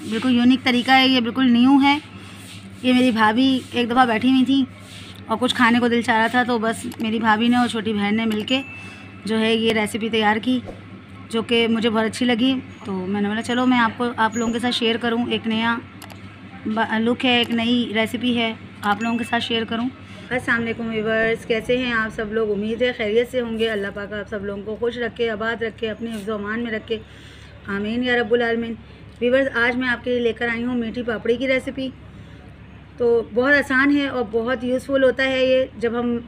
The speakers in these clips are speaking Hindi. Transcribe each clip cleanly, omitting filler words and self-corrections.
बिल्कुल यूनिक तरीका है, ये बिल्कुल न्यू है। ये मेरी भाभी एक दफ़ा बैठी हुई थी और कुछ खाने को दिल चाह रहा था, तो बस मेरी भाभी ने और छोटी बहन ने मिलके जो है ये रेसिपी तैयार की, जो कि मुझे बहुत अच्छी लगी। तो मैंने बोला चलो मैं आप लोगों के साथ शेयर करूं, एक नया लुक है, एक नई रेसिपी है, आप लोगों के साथ शेयर करूं। अस्सलाम वालेकुम व्यूअर्स, कैसे हैं आप सब लोग? उम्मीद है खैरियत से होंगे। अल्लाह पाक आप सब लोगों को खुश रखे, आबाद रखे, अपने हिफ्ज़ व अमान में रखे, आमीन या रब्बुल आलमीन। व्यूअर्स, आज मैं आपके लिए लेकर आई हूँ मीठी पापड़ी की रेसिपी। तो बहुत आसान है और बहुत यूज़फुल होता है ये। जब हम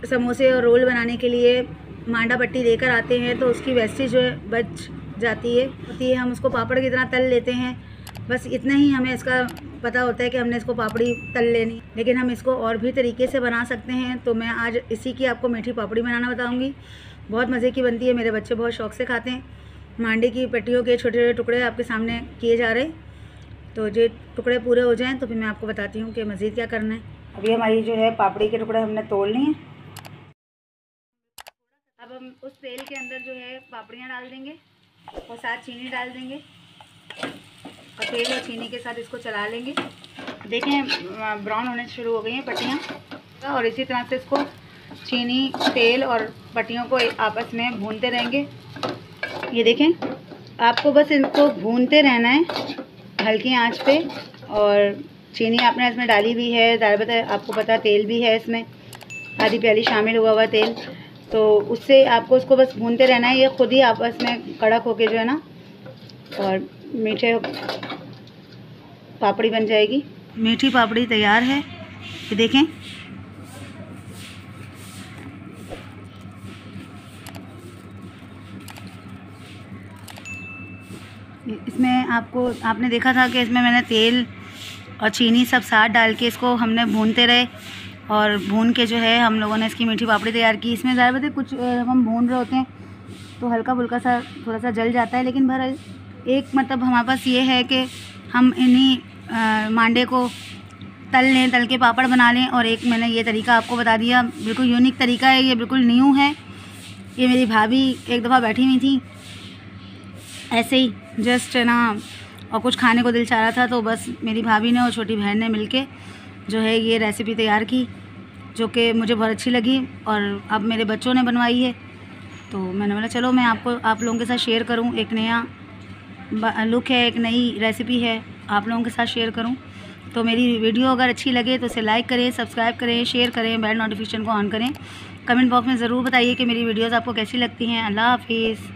समोसे और रोल बनाने के लिए मांडा पट्टी लेकर आते हैं तो उसकी वेस्टेज जो है बच जाती है, हम उसको पापड़ की तरह तल लेते हैं। बस इतना ही हमें इसका पता होता है कि हमने इसको पापड़ी तल लेनी, लेकिन हम इसको और भी तरीके से बना सकते हैं। तो मैं आज इसी की आपको मीठी पापड़ी बनाना बताऊंगी। बहुत मज़े की बनती है, मेरे बच्चे बहुत शौक़ से खाते हैं। मांडे की पट्टियों के छोटे छोटे टुकड़े आपके सामने किए जा रहे हैं, तो जो टुकड़े पूरे हो जाएं तो फिर मैं आपको बताती हूँ कि मज़ीद क्या करना है। अभी हमारी जो है पापड़ी के टुकड़े हमने तोड़ लिए हैं। अब हम उस तेल के अंदर जो है पापड़ियाँ डाल देंगे और साथ चीनी डाल देंगे और तेल और चीनी के साथ इसको चला लेंगे। देखें ब्राउन होने शुरू हो गई हैं पट्टियाँ, और इसी तरह से इसको चीनी, तेल और पट्टियों को आपस में भूनते रहेंगे। ये देखें, आपको बस इनको भूनते रहना है हल्की आंच पे। और चीनी आपने इसमें डाली भी है, दालबत आपको पता, तेल भी है इसमें, आधी प्याली शामिल हुआ हुआ तेल। तो उससे आपको उसको बस भूनते रहना है। ये खुद ही आपस में कड़क होके जो है ना और मीठे पापड़ी बन जाएगी। मीठी पापड़ी तैयार है, ये देखें। इसमें आपने देखा था कि इसमें मैंने तेल और चीनी सब साथ डाल के इसको हमने भूनते रहे, और भून के जो है हम लोगों ने इसकी मीठी पापड़ी तैयार की। इसमें ज़्यादा पता कुछ हम भून रहे होते हैं तो हल्का फुल्का सा थोड़ा सा जल जाता है, लेकिन बहरहाल एक मतलब हमारे पास ये है कि हम इन्हीं मांडे को तल के पापड़ बना लें। और एक मैंने ये तरीका आपको बता दिया, बिल्कुल यूनिक तरीका है, ये बिल्कुल न्यू है। ये मेरी भाभी एक दफ़ा बैठी हुई थी ऐसे ही जस्ट ना, और कुछ खाने को दिल चाह रहा था, तो बस मेरी भाभी ने और छोटी बहन ने मिलके जो है ये रेसिपी तैयार की, जो कि मुझे बहुत अच्छी लगी और अब मेरे बच्चों ने बनवाई है। तो मैंने बोला चलो मैं आप लोगों के साथ शेयर करूं, एक नया लुक है, एक नई रेसिपी है, आप लोगों के साथ शेयर करूं। तो मेरी वीडियो अगर अच्छी लगे तो इसे लाइक करें, सब्सक्राइब करें, शेयर करें, बेल नोटिफिकेशन को ऑन करें। कमेंट बॉक्स में ज़रूर बताइए कि मेरी वीडियोज़ आपको कैसी लगती हैं। अल्लाह हाफिज़।